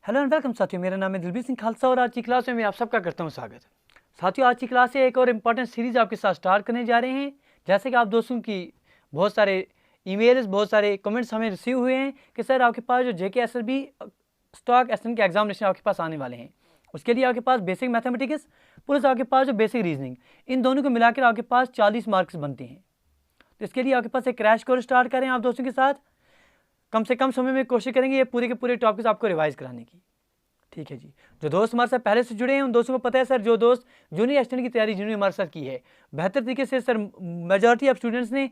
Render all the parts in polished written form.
Hello and welcome साथियों, मेरा नाम है दिलबीर सिंह खालसा और आज की क्लास में मैं आप सबका करता हूं स्वागत। साथियों, आज की क्लास से एक और इम्पॉर्टेंट सीरीज आपके साथ स्टार्ट करने जा रहे हैं। जैसे कि आप दोस्तों की बहुत सारे ईमेल्स, बहुत सारे कमेंट्स हमें रिसीव हुए हैं कि सर आपके पास जो JKSSB स्टॉक एक्सटेंशन के एग्जामिनेशन आपके पास आने वाले हैं, उसके लिए आपके पास बेसिक मैथमेटिक्स प्लस आपके पास जो बेसिक रीजनिंग, इन दोनों को मिलाकर आपके पास 40 मार्क्स बनते हैं। तो इसके लिए आपके पास एक क्रैश कोर्स स्टार्ट करें आप दोस्तों के साथ। कम से कम समय में कोशिश करेंगे ये पूरे के पूरे टॉपिक्स आपको रिवाइज कराने की। ठीक है जी। जो दोस्त हमारे साथ पहले से जुड़े हैं उन दोस्तों को पता है सर, जो दोस्त जूनियर असिस्टेंट की तैयारी जिन्होंने हमारे साथ की है बेहतर तरीके से, सर मेजॉरिटी ऑफ स्टूडेंट्स ने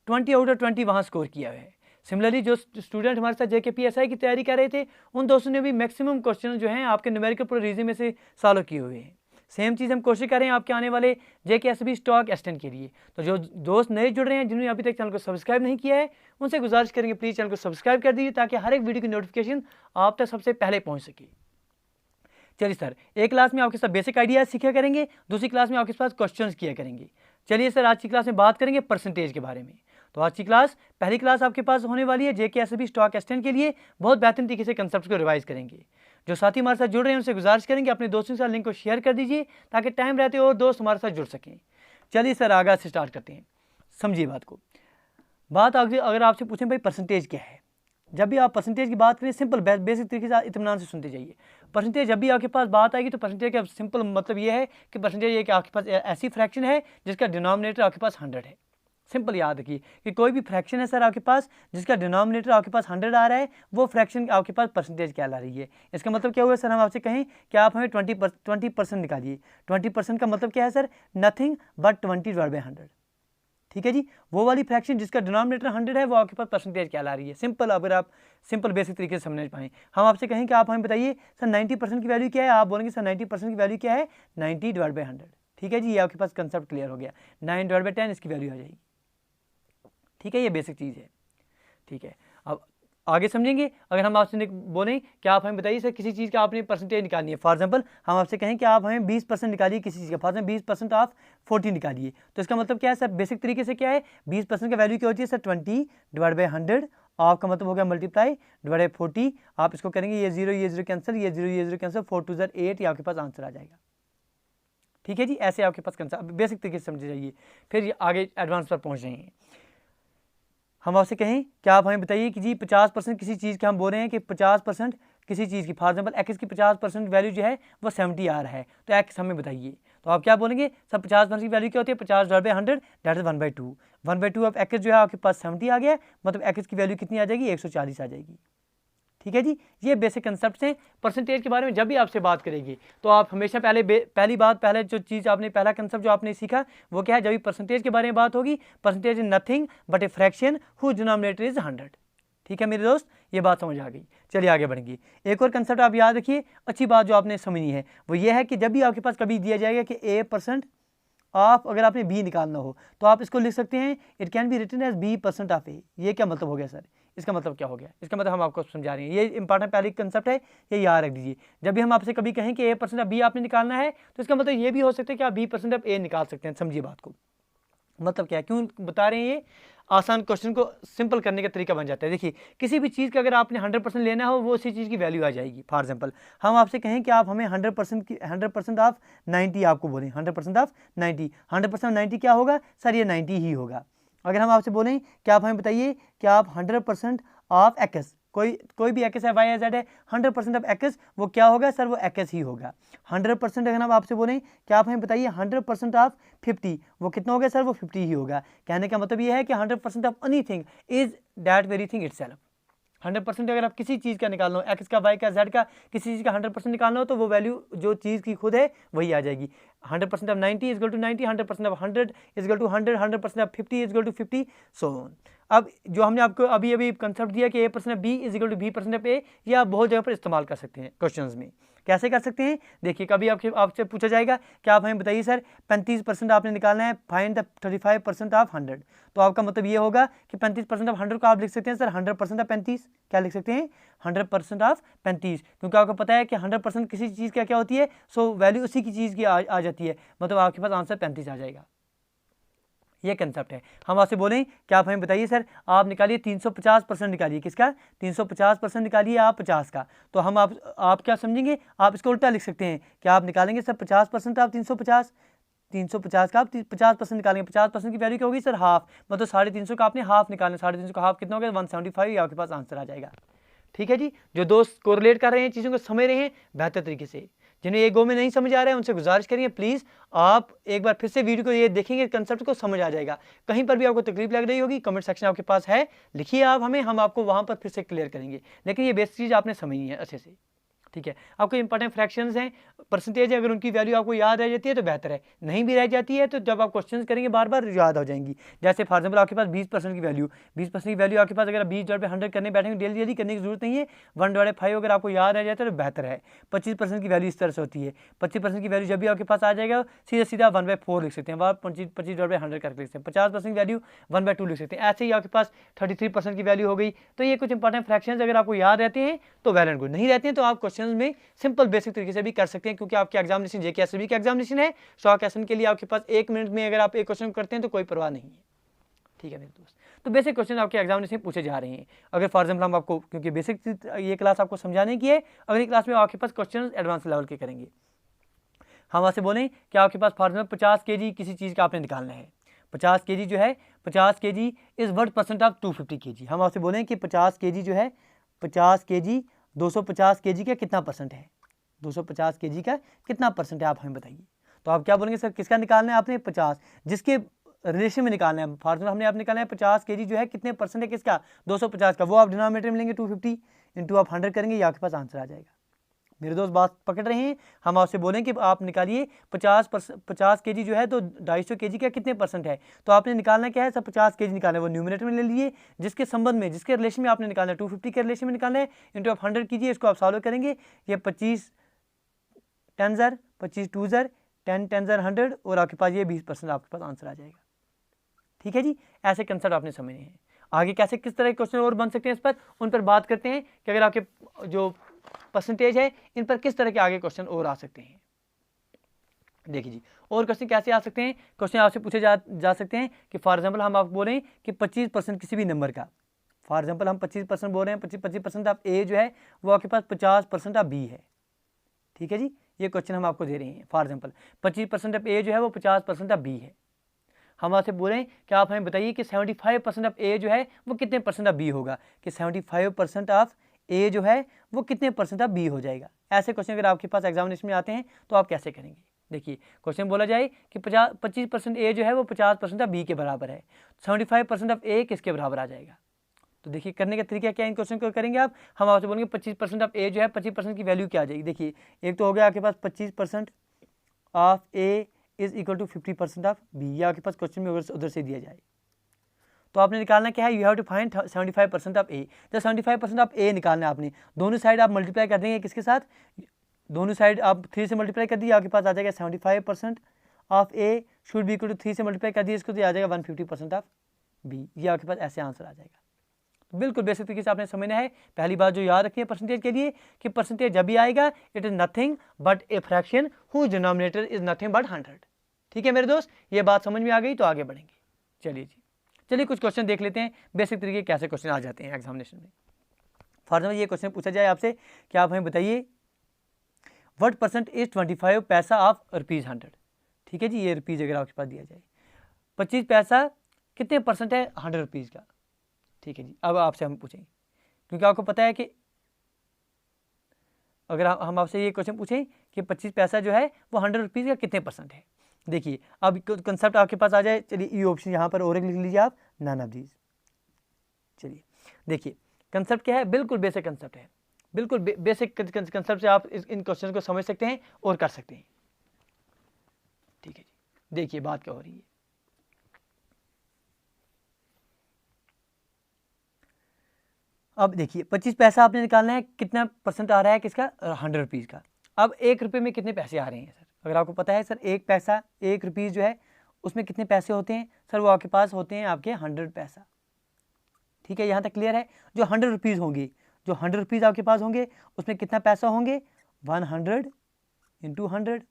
20 आउट ऑफ 20 वहाँ स्कोर किया है। सिमिलरली जो स्टूडेंट हमारे साथ JKPSI की तैयारी कर रहे थे उन दोस्तों ने भी मैक्सिमम क्वेश्चन जो हैं आपके न्यूमेरिकल पूरे रीजन में से सॉल्व किए हुए हैं। सेम चीज़ हम कोशिश करें आपके आने वाले JKSSB स्टॉक असिस्टेंट के लिए। तो जो दोस्त नए जुड़ रहे हैं जिन्होंने अभी तक चैनल को सब्सक्राइब नहीं किया है उनसे गुजारिश करेंगे प्लीज़ चैनल को सब्सक्राइब कर दीजिए ताकि हर एक वीडियो की नोटिफिकेशन आप तक सबसे पहले पहुँच सके। चलिए सर, एक क्लास में आपके साथ बेसिक आइडियाज सीखा करेंगे, दूसरी क्लास में आपके पास क्वेश्चंस किया करेंगे। चलिए सर, आज की क्लास में बात करेंगे परसेंटेज के बारे में। तो आज की क्लास, पहली क्लास आपके पास होने वाली है JKSSB स्टॉक असिस्टेंट के लिए। बहुत बेहतरीन तरीके से कंसेप्ट को रिवाइज करेंगे। जो साथी हमारे साथ जुड़ रहे हैं उनसे गुजारिश करेंगे अपने दोस्तों के साथ लिंक को शेयर कर दीजिए ताकि टाइम रहते और दोस्त हमारे साथ जुड़ सकें। चलिए सर, आगाज से स्टार्ट करते हैं। समझिए बात को। बात अगर आपसे पूछें भाई परसेंटेज क्या है, जब भी आप परसेंटेज की बात करें सिंपल बेसिक तरीके से इत्मीनान से सुनते जाइए। परसेंटेज जब भी आपके पास बात आएगी तो परसेंटेज का सिंपल मतलब ये है कि परसेंटेज ये कि आपके पास ऐसी फ्रैक्शन है जिसका डिनोमिनेटर आपके पास 100 है। सिंपल याद रखिए कि कोई भी फ्रैक्शन है सर आपके पास जिसका डिनोमिनेटर आपके पास 100 आ रहा है, वो फ्रैक्शन आपके पास परसेंटेज कहला रही है। इसका मतलब क्या हुआ सर, हम आपसे कहें कि आप हमें 20% निकालिए। 20% का मतलब क्या है सर, नथिंग बट 20/100। ठीक है जी। वो वाली फ्रैक्शन जिसका डिनोमिनेटर 100 है वो आपके पास परसेंटेज कहला रही है। सिंपल, अगर आप सिंपल बेसिक तरीके से समझ पाएँ। हम आपसे कहें कि आप हमें बताइए सर 90% की वैल्यू क्या है, आप बोलेंगे सर 90% की वैल्यू क्या है, 90/100। ठीक है जी, ये आपके पास कंसेप्ट क्लियर हो गया। 9/10 इसकी वैल्यू आ जाएगी। ठीक है, ये बेसिक चीज़ है। ठीक है, अब आगे समझेंगे। अगर हम आपसे बोलें कि आप हमें बताइए सर किसी चीज़ का आपने परसेंटेज निकालनी है, फॉर एग्जांपल हम आपसे कहें कि आप हमें 20% निकालिए किसी चीज़ का, फॉर एग्जांपल 20% ऑफ 40 निकालिए, तो इसका मतलब क्या है सर, बेसिक तरीके से क्या है, 20% का वैल्यू क्या होती है सर, 20/100। ऑफ का मतलब हो गया मल्टीप्लाई डिवाइड 40। आप इसको करेंगे, ये 0 कैंसिल, ये 0 कैंसिल, 4 2 ज़र 8, ये आपके पास आंसर आ जाएगा। ठीक है जी, ऐसे आपके पास कंसेप्ट बेसिक तरीके से समझे जाइए। फिर आगे एडवांस पर पहुँच जाएंगे। हम आपसे कहें कि आप हमें बताइए कि जी 50% किसी चीज़ के, हम बोल रहे हैं कि 50% किसी चीज़ की, फॉर एग्जाम्पल एक्स की 50% वैल्यू जो है वो 70 आ रहा है, तो एक्स हमें बताइए। तो आप क्या बोलेंगे सर, 50% की वैल्यू क्या होती है, 50/100, दैट इज 1/2। 1/2 ऑफ एक्स जो है आपके पास 70 आ गया, मतलब एक्स की वैल्यू कितनी आ जाएगी, 140 आ जाएगी। ठीक है जी, ये बेसिक कंसेप्ट हैं परसेंटेज के बारे में। जब भी आपसे बात करेगी तो आप हमेशा पहले जो चीज़ आपने, पहला कंसेप्ट जो आपने सीखा वो क्या है, जब भी परसेंटेज के बारे में बात होगी, percentage is nothing but a fraction whose denominator is 100। ठीक है मेरे दोस्त, ये बात समझ आ गई। चलिए आगे बढ़ेंगे। एक और कंसेप्ट आप याद रखिए, अच्छी बात जो आपने समझनी है वो ये है कि जब भी आपके पास कभी दिया जाएगा कि A% ऑफ, अगर आपने B निकालना हो तो आप इसको लिख सकते हैं, it can be written as B% of A। ये क्या मतलब हो गया सर, इसका मतलब क्या हो गया, इसका मतलब हम आपको समझा रहे हैं। ये इंपॉर्टेंट पहले कंसेप्ट है, ये याद रख दीजिए। जब भी हम आपसे कभी कहें कि A% ऑफ B आपने निकालना है तो इसका मतलब ये भी हो सकता है कि आप B% ऑफ A निकाल सकते हैं। समझिए बात को, मतलब क्या है, क्यों बता रहे हैं, ये आसान क्वेश्चन को सिंपल करने का तरीका बन जाता है। देखिए, किसी भी चीज़ का अगर आपने 100% लेना हो वो उसी चीज़ की वैल्यू आ जाएगी। फॉर एग्जांपल हम आपसे कहें कि आप हमें 100% ऑफ 90 आपको बोलें, 100% ऑफ 90, 100% ऑफ 90 क्या होगा सर, ये 90 ही होगा। अगर हम आपसे बोलें कि आप हमें बताइए कि आप 100% ऑफ एक्स, कोई भी एक्स है, वाई है, जेड है, 100% ऑफ एक्स वो क्या होगा सर, वो एक्स ही होगा। 100% अगर हम आपसे बोलें कि आप हमें बताइए 100% ऑफ 50, वो कितना हो गया सर, वो 50 ही होगा। कहने का मतलब ये है कि 100% of anything is that very thing itself. 100% अगर आप किसी चीज़ का निकालना हो, एक्स का, वाई का, जेड का, किसी चीज़ का 100% निकालना हो तो वो वैल्यू जो चीज़ की खुद है वही आ जाएगी। 100% of 90 is equal to 90, 100% of 100 is equal to 100, 100% of 50 is equal to 50, so on. अब जो हमने आपको अभी कंसेप्ट दिया कि A% of B is equal to B% of A, ये आप बहुत जगह पर इस्तेमाल कर सकते हैं क्वेश्चंस में। कैसे कर सकते हैं, देखिए, कभी आपसे पूछा जाएगा कि आप हमें बताइए सर 35% आपने निकालना है, फाइंड द 35% ऑफ 100, तो आपका मतलब ये होगा कि 35% ऑफ 100 को आप लिख सकते हैं सर 100% ऑफ 35। क्या लिख सकते हैं, 100% ऑफ 35, क्योंकि आपको पता है कि 100% किसी चीज़ का क्या होती है, सो वैल्यू उसी की चीज़ की आ जाती है, मतलब आपके पास आंसर 35 आ जाएगा। ये कंसेप्ट है। हम आपसे बोलें कि आप हमें बताइए सर, आप निकालिए 350% निकालिए, किसका 350% निकालिए आप 50 का। तो हम आप क्या समझेंगे, आप इसको उल्टा लिख सकते हैं कि आप निकालेंगे सर 50% आप 350 का आप 50% निकालेंगे। 50% की वैल्यू क्या होगी सर, हाफ, मतलब 350 का आपने हाफ निकालना। 350 का हाफ कितना हो गया 175, आपके पास आंसर आ जाएगा। ठीक है जी, जो दोस्त कोरिलेट कर रहे हैं, चीज़ों को समझ रहे हैं बेहतर तरीके से, जिन्हें एक गो में नहीं समझ आ रहा है उनसे गुजारिश करिए प्लीज़ आप एक बार फिर से वीडियो को ये देखेंगे, कंसेप्ट को समझ आ जाएगा। कहीं पर भी आपको तकलीफ लग रही होगी, कमेंट सेक्शन आपके पास है, लिखिए आप हमें, हम आपको वहाँ पर फिर से क्लियर करेंगे। लेकिन ये बेसिक चीज़ आपने समझनी है अच्छे से। ठीक है, आपको इंपॉर्टेंट फ्रैक्शंस हैं, परसेंटेज है, अगर उनकी वैल्यू आपको याद रह जाती है तो बेहतर है, नहीं भी रह जाती है तो जब आप क्वेश्चन करेंगे बार बार याद हो जाएंगी। जैसे फॉर एग्जाम्पल आपके पास 20% की वैल्यू, 20% की वैल्यू आपके पास अगर 20/100 करने बैठेंगे, डेली डेली करने की जरूरत नहीं है, 1/5 अगर आपको याद रह जाता है तो बेहतर है। 25% की वैल्यू इस तरह से होती है, 25% की वैल्यू जब भी आपके पास आ जाएगा सीधा सीधा 1/4 लिख सकते हैं, वहाँ 25/100 करके लिख सकते हैं। 50% की वैल्यू 1/2 लिख सकते हैं। ऐसे ही आपके पास 33% की वैल्यू हो गई। तो ये कुछ इंपॉर्टेंट फ्रैक्शंस अगर आपको याद रहते हैं तो वेल एंड गुड, नहीं रहते हैं तो आप क्वेश्चन में सिंपल बेसिक तरीके से भी कर सकते हैं, क्योंकि आपके एग्जामिनेशन जेकेएसबी का एग्जामिनेशन है। शॉर्ट क्वेश्चन के लिए आपके पास 1 मिनट में अगर आप एक क्वेश्चन करते हैं तो कोई परवाह नहीं है। ठीक है मेरे दोस्त, तो बेसिक क्वेश्चन आपके एग्जामिनेशन पूछे जा रहे हैं। अगर फॉर एग्जाम्पल हम आपको, क्योंकि बेसिक ये क्लास आपको समझाने की है, अगली क्लास में आपके पास क्वेश्चन एडवांस लेवल के करेंगे। हम आपसे बोलें कि आपके पास फॉर एग्जाम्पल 50 kg किसी चीज़ का आपने निकालना है। 50 kg जो है, 50 kg is what percent of 250 kg। हम आपसे बोलें कि 50 kg जो है, 50 kg 250 kg का कितना परसेंट है, 250 kg का कितना परसेंट है, आप हमें बताइए। तो आप क्या बोलेंगे सर, किसका निकालना है आपने 50, जिसके रिलेशन में निकालना है। फॉर एग्जाम्पल हमने आप निकालना है 50 kg जो है कितने परसेंट है किसका, 250 का, वो आप डिनोमिनेटर में लेंगे 250 इंटू आप 100 करेंगे, ये आपके पास आंसर आ जाएगा। मेरे दोस्त बात पकड़ रहे हैं। हम आपसे बोलें कि आप निकालिए 50 kg जो है तो 250 kg का कितने परसेंट है, तो आपने निकालना क्या है सर, 50 kg निकालना है, वो न्यूमरेटर में ले लीजिए, जिसके संबंध में, जिसके रिलेशन में आपने निकालना है, 250 के रिलेशन में निकालना है, इंटू आप 100 कीजिए, इसको आप सॉल्व करेंगे। ये 25 10 25 2 10 10 100 और आपके पास ये 20% आपके पास आंसर आ जाएगा। ठीक है जी, ऐसे कंसेप्ट आपने समझने हैं। आगे कैसे किस तरह के क्वेश्चन और बन सकते हैं, इस पर उन पर बात करते हैं कि अगर आपके जो परसेंटेज है इन पर किस तरह के आगे क्वेश्चन और आ सकते हैं। देखिए जी, और क्वेश्चन कैसे आ सकते हैं, क्वेश्चन आपसे पूछे जा सकते हैं कि फॉर एग्जांपल हम आपको बोल रहे हैं कि 25% किसी भी नंबर का, फॉर एग्जांपल हम 25% बोल रहे हैं, 25% ऑफ ए जो है वो आपके पास 50% ऑफ बी है। ठीक है जी, ये क्वेश्चन हम आपको दे रहे हैं। फॉर एग्जांपल 25% ऑफ ए जो है वो 50% ऑफ बी है। हम आपसे बोल रहे हैं कि आप हमें बताइए कि 75% ऑफ ए जो है वो कितने परसेंट ऑफ बी होगा, कि 75% ऑफ ए जो है वो कितने परसेंट ऑफ बी हो जाएगा। ऐसे क्वेश्चन अगर आपके पास एग्जामिनेशन में आते हैं तो आप कैसे करेंगे। देखिए, क्वेश्चन बोला जाए कि 25% ए जो है वो 50% ऑफ बी के बराबर है, 75% ऑफ ए किसके बराबर आ जाएगा। तो देखिए करने का तरीका क्या, इन क्वेश्चन को करेंगे आप, हम आपसे बोलेंगे 25% ऑफ ए जो है, 25% की वैल्यू क्या आ जाएगी। देखिए, एक तो हो गया आपके पास 25% of A is equal to 50% of B, या आपके पास क्वेश्चन में उधर से दिया जाए तो आपने निकालना क्या है, you have to find 75% of A. जब 75% ऑफ ए निकालना है आपने, दोनों साइड आप मल्टीप्लाई कर देंगे किसके साथ, दोनों साइड आप 3 से मल्टीप्लाई कर दिए, आपके पास आ जाएगा 75% of A should be equal to 3 से मल्टीप्लाई कर दिए इसको, तो आ जाएगा 150% ऑफ बी। ये आपके पास ऐसे आंसर आ जाएगा। तो बिल्कुल बेसिक तरीके से आपने समझना है। पहली बात जो याद रखनी है परसेंटेज के लिए कि परसेंटेज जब भी आएगा it is nothing but a fraction whose denominator is nothing but 100। ठीक है मेरे दोस्त, ये बात समझ में आ गई तो आगे बढ़ेंगे। चलिए जी, चलिए कुछ क्वेश्चन देख लेते हैं, बेसिक तरीके कैसे क्वेश्चन आ जाते हैं एग्जामिनेशन में। फॉर एग्जाम्पल ये क्वेश्चन पूछा जाए आपसे कि आप हमें बताइए व्हाट परसेंट इज 25 पैसा ऑफ ₹100। ठीक है जी, ये रुपीज़ अगर आपके पास दिया जाए, 25 पैसा कितने परसेंट है 100 रुपीज़ का। ठीक है जी, अब आपसे हम पूछें, क्योंकि आपको पता है कि अगर हम आपसे ये क्वेश्चन पूछें कि 25 पैसा जो है वो 100 रुपीज़ का कितने परसेंट है। देखिए अब कंसेप्ट आपके पास आ जाए, चलिए ये ऑप्शन यहाँ पर और एक लिख लीजिए आप, नन ऑफ दीज। चलिए देखिए कंसेप्ट क्या है, बिल्कुल बेसिक कंसेप्ट है, बिल्कुल बेसिक कंसेप्ट से आप इन क्वेश्चन को समझ सकते हैं और कर सकते हैं। ठीक है जी, देखिए बात क्या हो रही है। अब देखिए 25 पैसा आपने निकालना है, कितना परसेंट आ रहा है किसका, 100 रुपीज़ का। अब 1 रुपये में कितने पैसे आ रहे हैं सर, अगर आपको पता है सर 1 पैसा 1 रुपीज़ जो है उसमें कितने पैसे होते हैं सर, वो आपके पास होते हैं आपके 100 पैसा। ठीक है, यहाँ तक क्लियर है। जो 100 रुपीज़ होंगे, जो 100 रुपीज़ आपके पास होंगे उसमें कितना पैसा होंगे, 100 इंटू 100,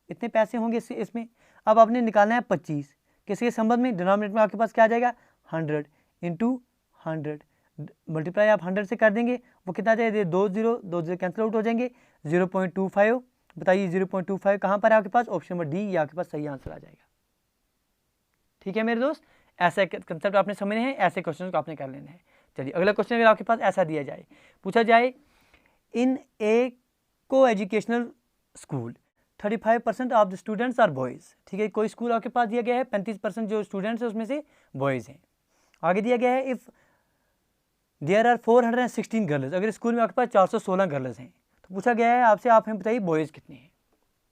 इतने पैसे होंगे इसमें। अब आपने निकालना है 25, किसके संबंध में, डिनोमिनेटर में आपके पास क्या आ जाएगा 100 इंटू 100, मल्टीप्लाई आप 100 से कर देंगे, वो कितना आ जाएगा, 2 0 कैंसिल आउट हो जाएंगे, 0.25। बताइए 0.25 कहाँ पर है आपके पास, ऑप्शन नंबर डी, ये आपके पास सही आंसर आ जाएगा। ठीक है मेरे दोस्त, ऐसे कंसेप्ट आपने समझने हैं, ऐसे क्वेश्चन को आपने कर लेना है। चलिए अगला क्वेश्चन अगर आपके पास ऐसा दिया जाए, पूछा जाए in a coeducational school 35% of the students are boys. ठीक है, कोई स्कूल आपके पास दिया गया है, 35% जो स्टूडेंट्स हैं उसमें से बॉयज़ हैं। आगे दिया गया है इफ़ देयर आर 416 गर्ल्स, अगर स्कूल में आपके पास 416 गर्ल्स हैं, तो पूछा गया है आपसे, आप हमें बताइए बॉयज़ कितने हैं।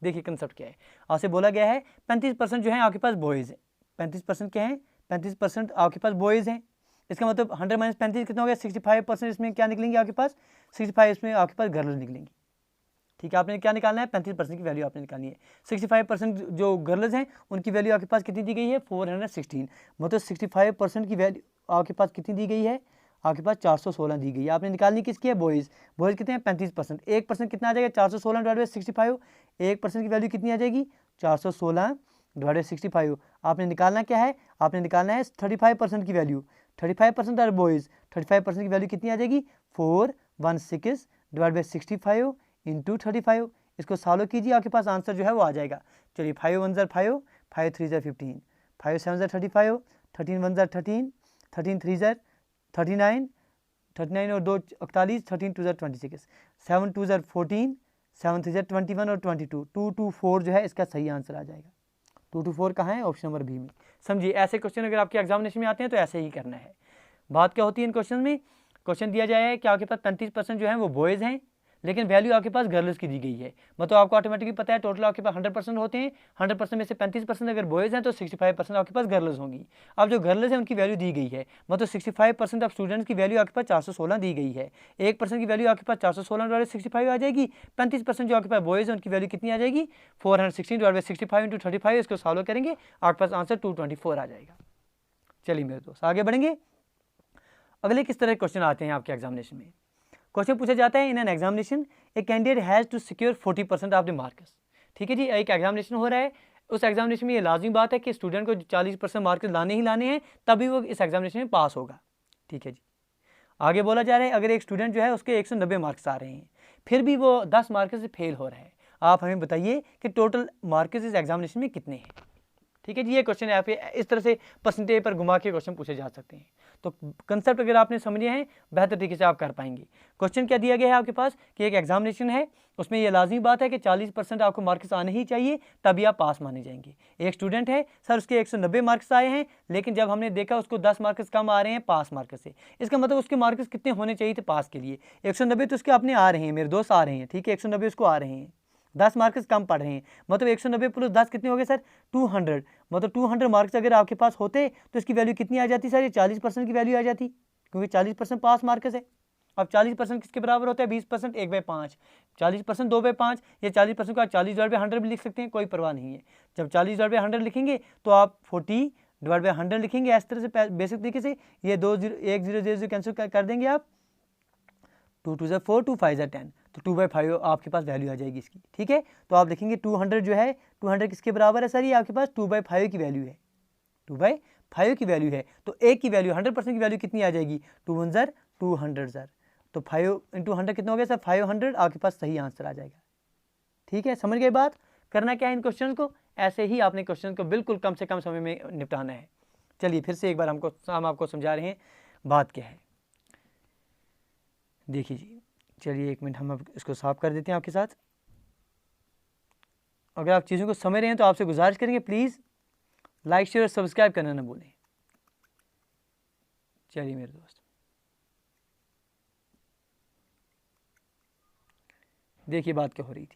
देखिए कंसेप्ट क्या है, आपसे बोला गया है 35% जो है आपके पास बॉयज़ हैं, 35% क्या है, 35% आपके पास बॉयज़ हैं। इसका मतलब 100 माइनस 35 कितना हो गया, 65% इसमें क्या निकलेंगे आपके पास, 65 इसमें आपके पास गर्ल्स निकलेंगी। ठीक है, आपने क्या निकालना है, 35% की वैल्यू आपने निकालनी है। 65% जो गर्ल्स हैं उनकी वैल्यू आपके पास कितनी दी गई है, 416, मतलब 65% की वैल्यू आपके पास कितनी दी गई है, आपके पास 416 दी गई है। आपने निकालनी किसकी है, बॉयज़। बॉयज़ कितने हैं 35%, 1% कितना आ जाएगा 416 डिवाइड बाई 65, 1% की वैल्यू कितनी आ जाएगी 416 डिवाइड बाई 65। आपने निकालना क्या है, आपने निकालना है 35% की वैल्यू, 35% आर बॉयज़, 35% की वैल्यू कितनी आ जाएगी 416 डिवाइड बाई 65 इंटू 35। इसको सॉल्व कीजिए, आपके पास आंसर जो है वो आ जाएगा। चलिए 5 1 ज़र 5, 5 3 ज़र 15, 5 7 ज़र 35, 13 1 ज़र 13, 13 3 ज़र 39, 39 और 2 41, 13 2 ज़र 26, 7 2 ज़र 14, 7 3 ज़र 21 और 22, 2 2 4 जो है इसका सही आंसर आ जाएगा। 2 2 4 कहाँ है, ऑप्शन नंबर बी में। समझिए ऐसे क्वेश्चन अगर आपके एग्जामिनेशन में आते हैं तो ऐसे ही करना है। बात क्या होती है इन क्वेश्चन में, क्वेश्चन दिया जाए कि आपके पास 35% जो है वो बॉयज़ हैं, लेकिन वैल्यू आपके पास गर्ल्स की दी गई है। मतलब आपको ऑटोमेटिकली पता है टोटल आपके पास 100% होते हैं, 100% में से 35% अगर बॉयज़ हैं तो 65% आपके पास गर्ल्स होंगी। अब जो गर्ल्स हैं उनकी वैल्यू दी गई है, मतलब 65% ऑफ स्टूडेंट्स की वैल्यू आपके पास 416 दी गई है। 1% की वैल्यू आपके पास 416 डिवाइड 65 आ जाएगी। 35% जो आपके पास बॉयज़ हैं उनकी वैल्यू कितनी आ जाएगी 416 डिवाइड 65 इंटू 35। इसको सॉल्व करेंगे, आपके पास आंसर 224 आ जाएगा। चलिए मेरे दोस्त आगे बढ़ेंगे। अगले किस तरह के क्वेश्चन आते हैं आपके एग्जामिनेशन में। क्वेश्चन पूछा जाता है in an examination a candidate has to secure 40% of the marks. ठीक है जी, एक एग्जामिनेशन हो रहा है, उस एग्जामिनेशन में ये लाजमी बात है कि स्टूडेंट को 40% मार्क्स लाने ही लाने हैं, तभी वो इस एग्जामिनेशन में पास होगा। ठीक है जी, आगे बोला जा रहा है अगर एक स्टूडेंट जो है उसके 190 मार्क्स आ रहे हैं, फिर भी वो 10 मार्क्स से फेल हो रहा है, आप हमें बताइए कि टोटल मार्क्स इस एग्जामिनेशन में कितने हैं। ठीक है जी, ये क्वेश्चन है, आप इस तरह से परसेंटेज पर घुमा के क्वेश्चन पूछे जा सकते हैं। तो कंसेप्ट अगर आपने समझे हैं बेहतर तरीके से आप कर पाएंगे। क्वेश्चन क्या दिया गया है आपके पास कि एक एग्जामिनेशन है, उसमें ये लाजमी बात है कि 40% आपको मार्क्स आने ही चाहिए, तभी आप पास माने जाएंगे। एक स्टूडेंट है सर, उसके 190 मार्क्स आए हैं, लेकिन जब हमने देखा उसको 10 मार्क्स कम आ रहे हैं पास मार्क्स से, इसका मतलब उसके मार्क्स कितने होने चाहिए थे पास के लिए। 190 तो उसके अपने आ रहे हैं, मेरे दोस्त आ रहे हैं। ठीक है, 190 उसको आ रहे हैं, 10 मार्क्स कम पढ़ रहे हैं, मतलब 190 प्लस 10 कितने हो गए सर 200। मतलब 200 मार्क्स अगर आपके पास होते तो इसकी वैल्यू कितनी आ जाती सर, ये 40% की वैल्यू आ जाती, क्योंकि 40% पास मार्क्स है। अब 40% किसके बराबर होता है, 20% 1/5, 40% 2/5, ये 40% को आप 40 डिवाइड बाई 100 भी लिख सकते हैं, कोई परवाह नहीं है। जब 40 डिवाइड बाई 100 लिखेंगे तो आप 40 डिवाइड बाई 100 लिखेंगे, इस तरह से बेसिक तरीके से। ये 2 0 1 0 0 कैंसिल कर देंगे आप, 2 2 ज़र 4, 2 5 ज़र 10, तो 2/5 आपके पास वैल्यू आ जाएगी इसकी। ठीक है, तो आप लिखेंगे 200 जो है 200 किसके बराबर है सर, ये आपके पास 2/5 की वैल्यू है, 2/5 की वैल्यू है। तो एक की वैल्यू 100% की वैल्यू कितनी आ जाएगी 2 1 ज़र 200 ज़र, तो 5 इंटू 100 कितना हो गया सर 500, आपके पास सही आंसर आ जाएगा। ठीक है, समझ गए बात। करना क्या है इन क्वेश्चन को, ऐसे ही आपने क्वेश्चन को बिल्कुल कम से कम समय में निपटाना है। चलिए फिर से एक बार हम आपको समझा रहे हैं बात क्या है। देखिए जी, चलिए 1 मिनट हम अब इसको साफ कर देते हैं आपके साथ। अगर आप चीज़ों को समझ रहे हैं तो आपसे गुजारिश करेंगे प्लीज़ लाइक शेयर और सब्सक्राइब करना ना भूलें। चलिए मेरे दोस्त, देखिए बात क्या हो रही थी।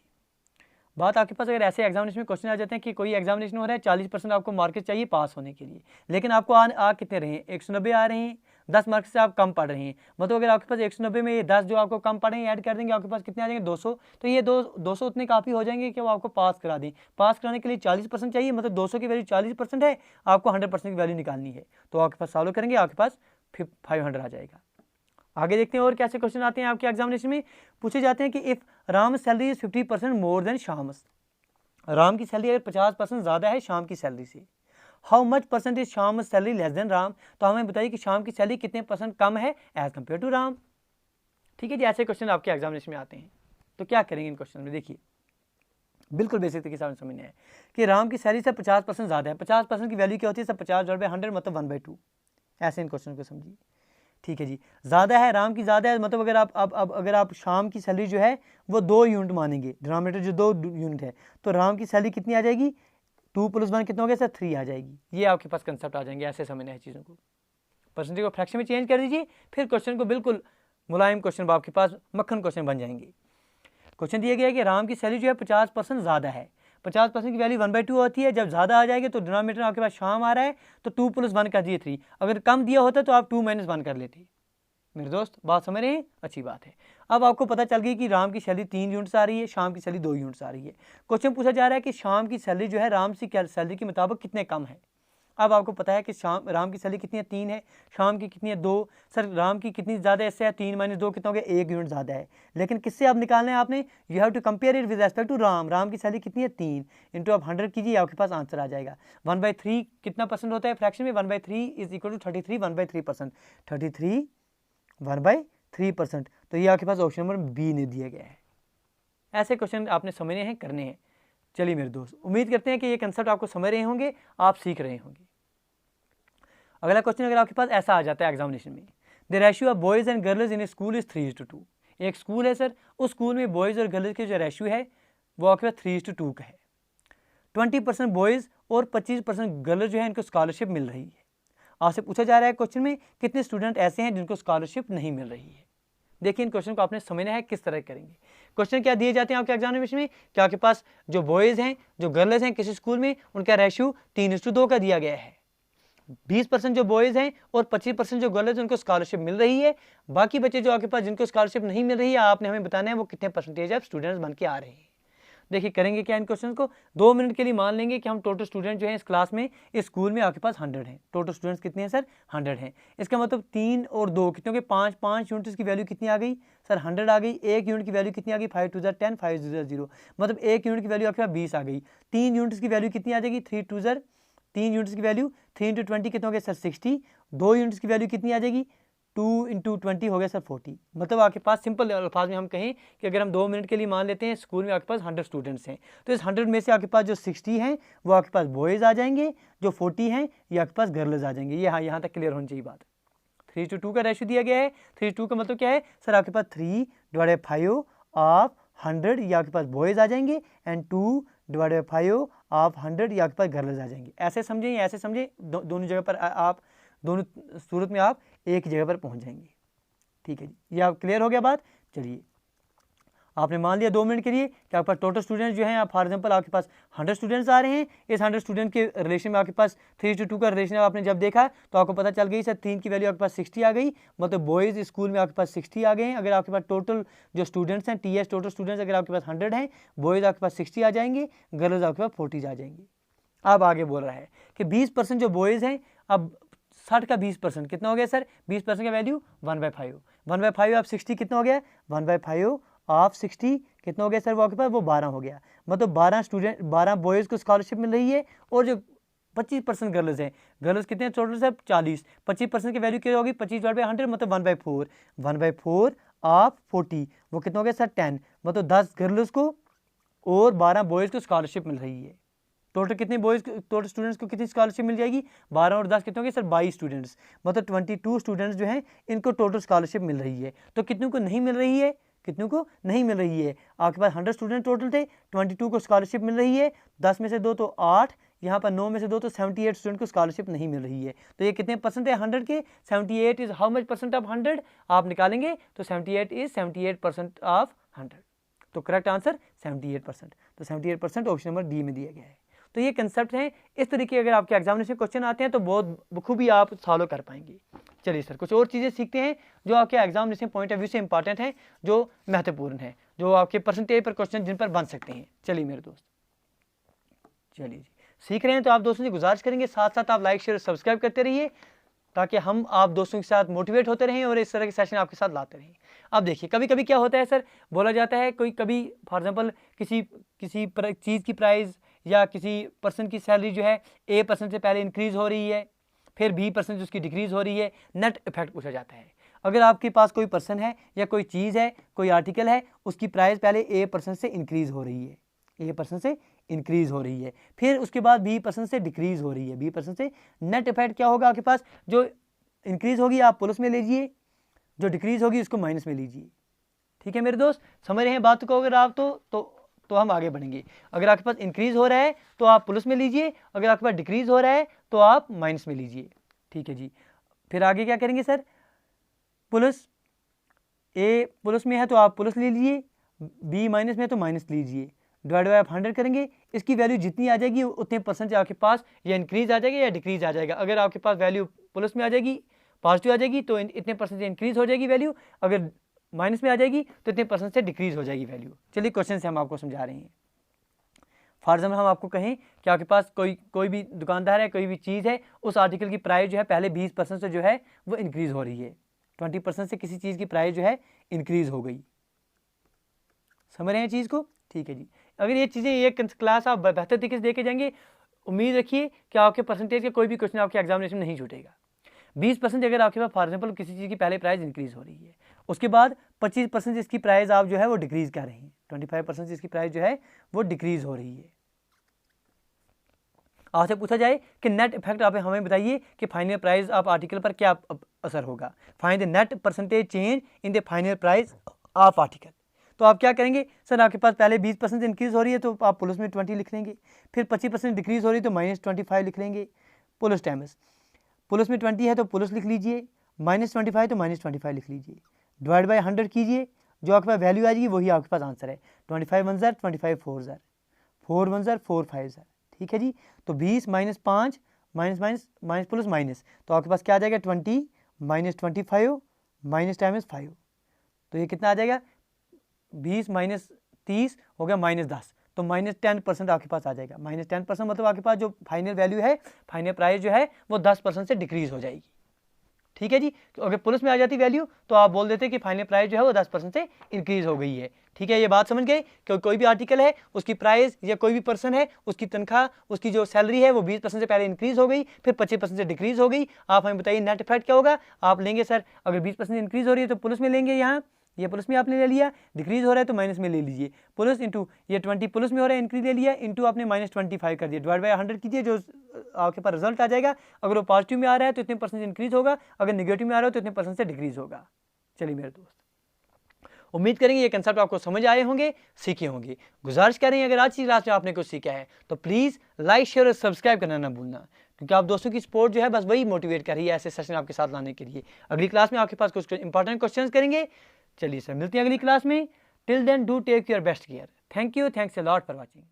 बात आपके पास अगर ऐसे एग्जामिनेशन में क्वेश्चन आ जाते हैं कि कोई एग्जामिनेशन हो रहा है, 40% आपको मार्क्स चाहिए पास होने के लिए, लेकिन आपको आ कितने रहे हैं 190 आ रहे हैं, 10 मार्क्स से आप कम पढ़ रहे हैं। मतलब अगर आपके पास 190 में ये 10 जो आपको कम पढ़े हैं ऐड कर देंगे, आपके पास कितने आ जाएंगे 200। तो ये 200 उतने काफ़ी हो जाएंगे कि वो आपको पास करा दें। पास कराने के लिए 40% चाहिए, मतलब 200 की वैल्यू 40% है, आपको 100% की वैल्यू निकालनी है। तो आपके पास सॉल्व करेंगे, आपके पास 500 आ जाएगा। आगे देखते हैं और कैसे क्वेश्चन आते हैं आपके एग्जामिनेशन में। पूछे जाते हैं कि if Ram salary is 50% more than Shyam's, Ram की सैलरी अगर 50% ज़्यादा है शाम की सैलरी से, हाउ मच परसेंट इज शाम सैलरी लेस देन राम, तो हमें बताइए कि शाम की सैलरी कितने परसेंट कम है एज कम्पेयर टू राम। ठीक है जी, ऐसे क्वेश्चन आपके एग्जामिनेशन में आते हैं। तो क्या करेंगे इन क्वेश्चन में, देखिए बिल्कुल बेसिक तरीके से समझना है कि राम की सैलरी से 50% ज़्यादा है। 50% की वैल्यू क्या होती है सर, 50/100 मतलब 1/2। ऐसे इन क्वेश्चन को समझिए। ठीक है जी, ज़्यादा है, राम की ज़्यादा है, मतलब अगर आप अब अगर आप शाम की सैलरी जो है वो 2 यूनिट मानेंगे, डिनोमिनेटर जो 2 यूनिट है, तो राम की सैलरी कितनी आ जाएगी, 2 + 1 कितना हो गया सर, 3 आ जाएगी। ये आपके पास कंसेप्ट आ जाएंगे, ऐसे समझना है चीज़ों को। परसेंटेज को फ्रैक्शन में चेंज कर दीजिए, फिर क्वेश्चन को बिल्कुल मुलायम क्वेश्चन आपके पास मक्खन क्वेश्चन बन जाएंगे। क्वेश्चन दिया गया है कि राम की सैलरी जो है 50% ज़्यादा है। 50% की वैल्यू 1/2 होती है। जब ज़्यादा आ जाएगी तो डिनोमिनेटर आपके पास शाम आ रहा है, तो 2 + 1 कर दिए 3। अगर कम दिया होता तो आप 2 - 1 कर लेते। मेरे दोस्त बात समझ रहे हैं, अच्छी बात है। अब आपको पता चल गई कि राम की सैलरी 3 यूनिट्स आ रही है, शाम की सैलरी 2 यूनिट्स आ रही है। क्वेश्चन पूछा जा रहा है कि शाम की सैलरी जो है राम की सैलरी के मुताबिक कितने कम है। अब आपको पता है कि राम की सैलरी कितनी है, 3 है, शाम की कितनी है, 2। सर राम की कितनी ज़्यादा इससे है, 3 - 2 कितना हो गया, 1 यूनिट ज़्यादा है। लेकिन किससे आप निकालना है आपने, you have to compare it with respect to Ram. Ram की सैलरी कितनी है, 3 इंटू आप 100 कीजिए, आपके पास आंसर आ जाएगा। 1/3 कितना परसेंट होता है फ्रैक्शन में, 1/3 इज इक्वल टू 33 1/3%। 33 1/3%। तो ये आपके पास ऑप्शन नंबर बी ने दिया गया है। ऐसे क्वेश्चन आपने समझने हैं, करने हैं। चलिए मेरे दोस्त, उम्मीद करते हैं कि ये कंसेप्ट आपको समझ रहे होंगे, आप सीख रहे होंगे। अगला क्वेश्चन अगर आपके पास ऐसा आ जाता है एग्जामिनेशन में, the ratio of boys and girls in A school is 3:2। एक स्कूल है सर, उस स्कूल में बॉयज़ और गर्ल्स के जो रेशियो है वो आपके पास 3:2 का है। 20% बॉयज़ और 25% गर्ल्स जो है इनको स्कॉलरशिप मिल रही है। आपसे पूछा जा रहा है क्वेश्चन में कितने स्टूडेंट ऐसे हैं जिनको स्कॉलरशिप नहीं मिल रही है। देखिए इन क्वेश्चन को आपने समझना है किस तरह करेंगे। क्वेश्चन क्या दिए जाते हैं आपके एग्जामिनेशन में कि आपके पास जो बॉयज़ हैं, जो गर्ल्स हैं किसी स्कूल में, उनका रेशियो 3:2 का दिया गया है। 20% जो बॉयज़ हैं और 25% जो गर्ल्स हैं उनको स्कॉलरशिप मिल रही है। बाकी बच्चे जो आपके पास जिनको स्कॉलरशिप नहीं मिल रही है, आपने हमें बताना है वो कितने परसेंटेज ऑफ स्टूडेंट्स बन के आ रहे हैं। देखिए करेंगे क्या इन क्वेश्चन को, 2 मिनट के लिए मान लेंगे कि हम टोटल स्टूडेंट जो हैं इस क्लास में, इस स्कूल में आपके पास 100 हैं। टोटल स्टूडेंट्स कितने हैं सर, 100 हैं। इसका मतलब 3 और 2 कितने हो गए, 5 यूनिट्स की वैल्यू कितनी आ गई सर, 100 आ गई। 1 यूनिट की वैल्यू कितनी आ गई, 5 2 10, 5 0 0, मतलब 1 यूनिट की वैल्यू आपके पास 20 आ गई। 3 यूनिट्स की वैल्यू कितनी आ जाएगी, 3 2 3 यूनिट्स की वैल्यू 3 × 20 कितना हो गया सर, 60। 2 यूनिट्स की वैल्यू कितनी आ जाएगी, 2 × 20 हो गया सर 40। मतलब आपके पास सिंपल अल्फाज में हम कहें कि अगर हम 2 मिनट के लिए मान लेते हैं स्कूल में आपके पास 100 स्टूडेंट्स हैं, तो इस 100 में से आपके पास जो 60 हैं वो आपके पास बॉयज़ आ जाएंगे, जो 40 हैं ये आपके पास गर्ल्स आ जाएंगे। ये हाँ, यहाँ तक क्लियर होनी चाहिए बात। 3:2 का रेशियो दिया गया है। 3:2 का मतलब क्या है सर, आपके पास 3/5 ऑफ 100 ये आपके पास बॉयज़ आ जाएंगे, एंड 2/5 ऑफ 100 ये आपके पास गर्ल्स आ जाएंगे। ऐसे समझें, ऐसे समझें, दोनों जगह पर आप, दोनों सूरत में आप एक जगह पर पहुंच जाएंगे। ठीक है जी, ये आप क्लियर हो गया बात। चलिए आपने मान लिया 2 मिनट के लिए कि आपके पास टोटल स्टूडेंट्स जो हैं, आप फॉर एग्जांपल आपके पास 100 स्टूडेंट्स आ रहे हैं। इस 100 स्टूडेंट के रिलेशन में आपके पास 3:2 का रिलेशन आपने जब देखा तो आपको पता चल गई सर 3 की वैल्यू आपके पास 60 आ गई, मतलब बॉयज़ स्कूल में आपके पास 60 आ गए हैं। अगर आपके पास टोटल जो स्टूडेंट्स हैं, TS टोटल स्टूडेंट्स अगर आपके पास 100 हैं, बॉयज़ आपके पास 60 आ जाएंगे, गर्ल्स आपके पास 40 आ जाएंगे। अब आगे बोल रहा है कि 20% जो बॉयज़ हैं, अब 60 का 20% कितना हो गया सर, 20% का वैल्यू 1/5। 1/5 ऑफ 60 कितना हो गया, 1/5 ऑफ 60 कितना हो गया सर, वो आपके पास वो 12 हो गया। मतलब 12 बॉयज़ को स्कॉलरशिप मिल रही है, और जो 25% गर्ल्स हैं, गर्ल्स कितने टोटल सर 40। 25% की वैल्यू क्या होगी, 25/100 मतलब 1/4। 1/4 ऑफ 40 वो कितना हो गया सर 10, मतलब 10 गर्ल्स को और 12 बॉयज़ को स्कॉलरशिप मिल रही है। टोटल कितने बॉयज़, टोटल स्टूडेंट्स को कितनी स्कॉलरशिप मिल जाएगी, 12 और 10 कितने होंगे सर, 22 स्टूडेंट्स, मतलब 22 स्टूडेंट्स जो हैं इनको टोटल स्कॉलरशिप मिल रही है। तो कितनों को नहीं मिल रही है, कितनों को नहीं मिल रही है, आपके पास 100 स्टूडेंट टोटल थे, 22 को स्कॉलरशिप मिल रही है, 10 में से 2 तो 8, यहाँ पर 9 में से 2 तो 78 स्टूडेंट को स्कॉलरशिप नहीं मिल रही है। तो ये कितने परसेंट है 100 के, 78 is how much percent of 100, आप निकालेंगे तो 78 इज 78% ऑफ 100। तो करेक्ट आंसर 78%। तो 78% ऑप्शन नंबर डी में दिया गया है। तो ये कंसेप्ट हैं, इस तरीके अगर आपके एग्जामिनेशन क्वेश्चन आते हैं तो बहुत बखूबी आप सॉल्व कर पाएंगे। चलिए सर कुछ और चीज़ें सीखते हैं जो आपके एग्जामिनेशन पॉइंट ऑफ व्यू से इंपॉर्टेंट हैं, जो महत्वपूर्ण है, जो आपके परसेंटेज पर क्वेश्चन जिन पर बन सकते हैं। चलिए मेरे दोस्त, चलिए जी, सीख रहे हैं तो आप दोस्तों से गुजारिश करेंगे साथ साथ आप लाइक शेयर सब्सक्राइब करते रहिए, ताकि हम आप दोस्तों के साथ मोटिवेट होते रहें और इस तरह के सेशन आपके साथ लाते रहें। अब देखिए कभी कभी क्या होता है सर, बोला जाता है कोई कभी फॉर एग्जांपल किसी चीज़ की प्राइस या किसी पर्सन की सैलरी जो है A% से पहले इंक्रीज़ हो रही है, फिर B% उसकी डिक्रीज़ हो रही है, नेट इफेक्ट पूछा जाता है। अगर आपके पास कोई पर्सन है या कोई चीज़ है, कोई आर्टिकल है, उसकी प्राइस पहले A% से इंक्रीज़ हो रही है, A% से इंक्रीज़ हो रही है, फिर उसके बाद B% से डिक्रीज़ हो रही है, B% से, नेट इफेक्ट क्या होगा आपके पास, जो इंक्रीज़ होगी आप प्लस में लीजिए, जो डिक्रीज़ होगी उसको माइनस में लीजिए। ठीक है मेरे दोस्त, समझ रहे हैं बात को? अगर आप तो हम आगे बढ़ेंगे। अगर आपके पास इंक्रीज़ हो रहा है तो आप प्लस में लीजिए, अगर आपके पास डिक्रीज़ हो रहा है तो आप माइनस में लीजिए। ठीक है जी, फिर आगे क्या करेंगे सर, प्लस A प्लस में है तो आप प्लस ले लीजिए, B माइनस में है तो माइनस लीजिए, डिवाइड बाय आप 100 करेंगे, इसकी वैल्यू जितनी आ जाएगी उतने परसेंट आपके पास या इंक्रीज़ आ जाएगा या डिक्रीज़ आ जाएगा। अगर आपके पास वैल्यू प्लस में आ जाएगी, पॉजिटिव आ जाएगी तो इतने परसेंट से इंक्रीज़ हो जाएगी वैल्यू, अगर माइनस में आ जाएगी तो इतने परसेंट से डिक्रीज़ हो जाएगी वैल्यू। चलिए क्वेश्चन से हम आपको समझा रहे हैं। फॉर एग्जाम्पल हम आपको कहें कि आपके पास कोई भी दुकानदार है, कोई भी चीज़ है, उस आर्टिकल की प्राइस जो है पहले 20% से जो है वो इंक्रीज़ हो रही है, 20% से किसी चीज़ की प्राइस जो है इंक्रीज़ हो गई। समझ रहे हैं चीज़ को? ठीक है जी, अगर ये चीज़ें ये क्लास आप बेहतर तरीके से देखे जाएंगे, उम्मीद रखिए कि आपके परसेंटेज के कोई भी क्वेश्चन आपके एग्जामिनेशन में नहीं छूटेगा। 20% अगर आपके पास फॉर एग्जाम्पल किसी चीज़ की पहले प्राइस इंक्रीज़ हो रही है, उसके बाद 25% इसकी प्राइस आप जो है वो डिक्रीज़ कर रहे हैं, 25% इसकी प्राइस जो है वो डिक्रीज़ हो रही है। आपसे पूछा जाए कि नेट इफेक्ट आप हमें बताइए कि फाइनल प्राइस ऑफ आर्टिकल पर क्या असर होगा, find the net percentage change in the final price of article. तो आप क्या करेंगे सर, आपके पास पहले 20% इंक्रीज़ हो रही है तो आप प्लस में 20 लिख लेंगे, फिर 25% डिक्रीज़ हो रही है तो -25 लिख लेंगे, प्लस टाइम्स प्लस में 20 है तो प्लस लिख लीजिए, -25 तो -25 लिख लीजिए, डिवाइड बाय 100 कीजिए, जो आपके पास वैल्यू आ जाएगी वही आपके पास आंसर है। 25 1 ज़र 25 4 ज़र 4 1 ज़र 4 5 ज़र। ठीक है जी, तो 20 - 5 माइनस प्लस माइनस, तो आपके पास क्या आ जाएगा 20 -25 माइनस टाइम्स 5, तो ये कितना आ जाएगा 20 - 30 हो गया -10, तो -10% आपके पास आ जाएगा। -10% मतलब आपके पास जो फाइनल वैल्यू है, फाइनल प्राइस जो है वो 10% से डिक्रीज़ हो जाएगी। ठीक है जी, तो अगर प्लस में आ जाती वैल्यू तो आप बोल देते कि फाइनल प्राइस जो है वो 10% से इंक्रीज़ हो गई है। ठीक है, ये बात समझ गए कि कोई भी आर्टिकल है उसकी प्राइस या कोई भी पर्सन है उसकी तनख्वाह, उसकी जो सैलरी है वो 20% से पहले इंक्रीज़ हो गई, फिर 25% से डिक्रीज़ हो गई। आप हमें बताइए नेट इफेक्ट क्या होगा। आप लेंगे सर, अगर 20% इंक्रीज़ हो रही है तो प्लस में लेंगे, यहाँ ये प्लस में आपने ले लिया, डिक्रीज़ हो रहा है तो माइनस में ले लीजिए, प्लस इंटू ये 20 प्लस में हो रहा है इंक्रीज ले लिया, इंटू आपने -25 कर दिया, डिवाइड बाय 100 कीजिए, जो आपके पास रिजल्ट आ जाएगा। अगर वो पॉजिटिव में आ रहा है तो इतने परसेंट इंक्रीज़ होगा, अगर नेगेटिव में आ रहा है तो इतने परसेंट से डिक्रीज़ होगा। चलिए मेरे दोस्त, उम्मीद करेंगे ये कंसेप्ट आपको समझ आए होंगे, सीखे होंगे। गुजारिश करें अगर आज की क्लास में आपने कुछ सीखा है तो प्लीज़ लाइक शेयर और सब्सक्राइब करना ना भूलना, क्योंकि आप दोस्तों की सपोर्ट जो है बस वही मोटिवेट कर रही है ऐसे सेशन आपके साथ लाने के लिए। अगली क्लास में आपके पास कुछ इंपॉर्टेंट क्वेश्चंस करेंगे। चलिए सर, मिलते हैं अगली क्लास में। Till then do take your best care. Thank you, thanks a lot for watching.